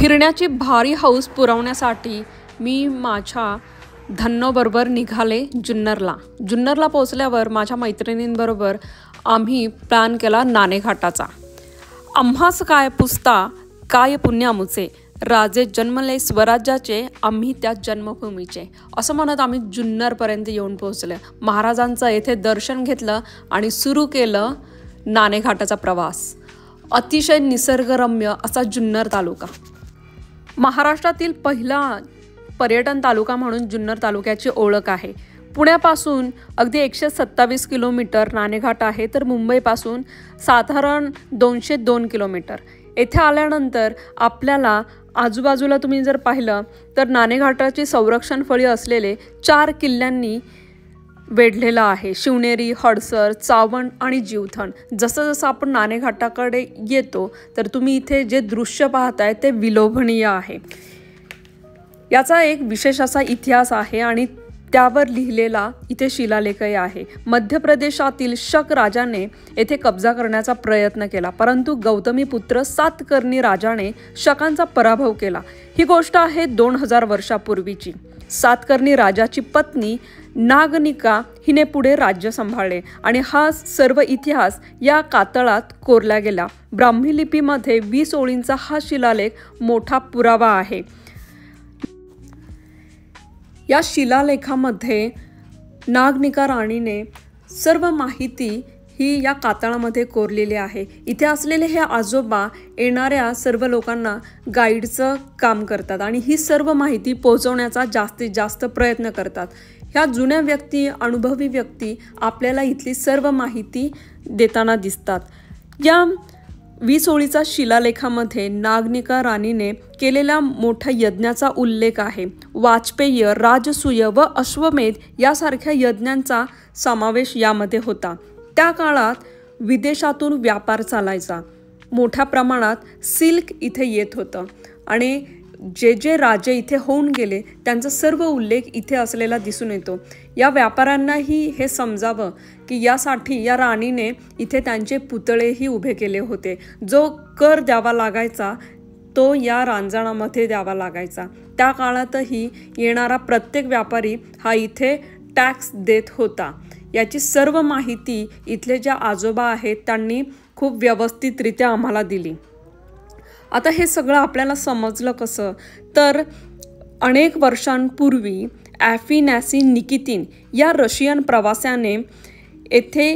फिरण्याची भारी हौस पुरवण्यासाठी मी माझ्या धन्नोबरोबर निघाले जुन्नरला पोहोचल्यावर माझ्या मैत्रिणींबरोबर आम्ही प्लॅन केला नाणेघाटाचा। आम्हास काय पुसता काय पुण्य आमुचे, राजे जन्मले स्वराज्याचे, आम्ही त्या जन्मभूमीचे, असं म्हणत आम्ही जुन्नरपर्यंत येऊन पोहोचले। महाराजांचं येथे दर्शन घेतलं आणि सुरू केलं नाणेघाटाचा प्रवास। अतिशय निसर्गरम्य असा जुन्नर तालुका, महाराष्ट्रातील पहिला पर्यटन तालुका म्हणून जुन्नर तालुक्याची ओळख आहे। पुण्यापासून अगदी 127 किलोमीटर नाणेघाट आहे, तर मुंबईपासून साधारण 202 किलोमीटर। येथे आल्यानंतर आपल्याला आजूबाजूला तुम्ही जर पाहिलं तर नाणेघाटाची संरक्षण फळी असलेले 4 किल्ल्यांनी वेढलेला आहे। शिवनेरी, हडसर, चावंड आणि जीवथण। जसं जसं आपण नाणेघाटाकडे येतो तर तुम्ही इथे जे दृश्य पाहताय ते विलोभनीय आहे। याचा एक विशेष असा इतिहास आहे आणि त्यावर लिहिलेला इथे शिलालेखही आहे। मध्य प्रदेशातील शक राजाने येथे कब्जा करण्याचा प्रयत्न केला, परंतु गौतमीपुत्र सातकर्णी राजाने शकांचा पराभव केला। ही गोष्ट आहे 2000 वर्षापूर्वीची। सातकर्णी राजाची पत्नी नागनिका हिने पुढे राज्य सांभाळले आणि हा सर्व इतिहास या कातळात कोरला गेला। ब्राह्मी लिपीमध्ये 20 ओळींचा हा शिलालेख मोठा पुरावा आहे। या शिलालेखामध्ये नागनिका राणीने सर्व माहिती ही या कातळामध्ये कोरलेली आहे। इथे असलेले हे आजोबा येणाऱ्या सर्व लोकांना गाईडचं काम करतात आणि ही सर्व माहिती पोहोचवण्याचा जास्तीत जास्त प्रयत्न करतात। ह्या जुन्या व्यक्ती, अनुभवी व्यक्ती आपल्याला इथली सर्व माहिती देताना दिसतात। या 20 ओळीचा शिलालेखामध्ये नागनिका राणीने केलेल्या मोठ्या यज्ञाचा उल्लेख आहे। वाजपेय, राजसूय व अश्वमेध यासारख्या यज्ञांचा समावेश यामध्ये होता। त्या काळात विदेशातून व्यापार चालायचा, मोठ्या प्रमाणात सिल्क इथे येत होतं आणि जे राजे इथे होऊन गेले त्यांचा सर्व उल्लेख इथे असलेला दिसून येतो। या व्यापाऱ्यांनाही हे समजावं की यासाठी या राणीने इथे त्यांचे पुतळेही उभे केले होते। जो कर द्यावा लागायचा तो या रांजणामध्ये द्यावा लागायचा। त्या काळातही येणारा प्रत्येक व्यापारी हा इथे टॅक्स देत होता। याची सर्व माहिती इथले जे आजोबा आहेत त्यांनी खूप व्यवस्थितरित्या आम्हाला दिली। आता हे सगळं आपल्याला समजलं कसं, तर अनेक वर्षांपूर्वी ॲफिनॅसी निकितीन या रशियन प्रवाशाने येथे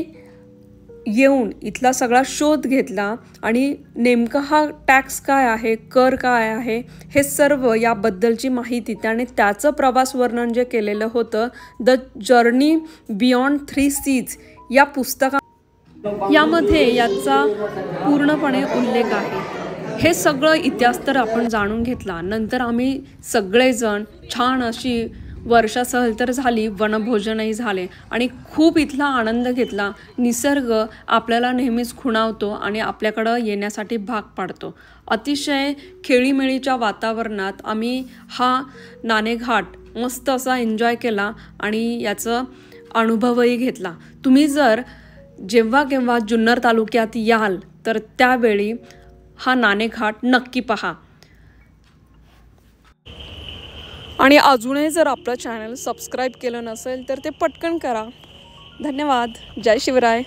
येऊन इथला सगळा शोध घेतला आणि नेमका हा टॅक्स काय आहे, कर काय आहे, हे सर्व याबद्दलची माहिती त्याने त्याचं प्रवास वर्णन जे केलेलं होतं द जर्नी बियॉन्ड 3 सीज या पुस्तकात यामध्ये याचा पूर्णपणे उल्लेख आहे। हे सगळं इतिहास तर आपण जाणून घेतला। नंतर आम्ही सगळेजण छान अशी वर्षा सहल तर झाली, वनभोजनही झाले आणि खूप इथला आनंद घेतला। निसर्ग आपल्याला नेहमीच खुणावतो आणि आपल्याकडं येण्यासाठी भाग पाडतो। अतिशय खेळीमेळीच्या वातावरणात आम्ही हा नाणेघाट मस्त असा एन्जॉय केला आणि याचा अनुभवही घेतला। तुम्ही जर जेव्हा केव्हा जुन्नर तालुक्यात याल तर त्यावेळी हा नाणेघाट नक्की पहा। आणि अजूनही जर आपलं चॅनल सबस्क्राईब केलं नसेल तर ते पटकन करा। धन्यवाद। जय शिवराय।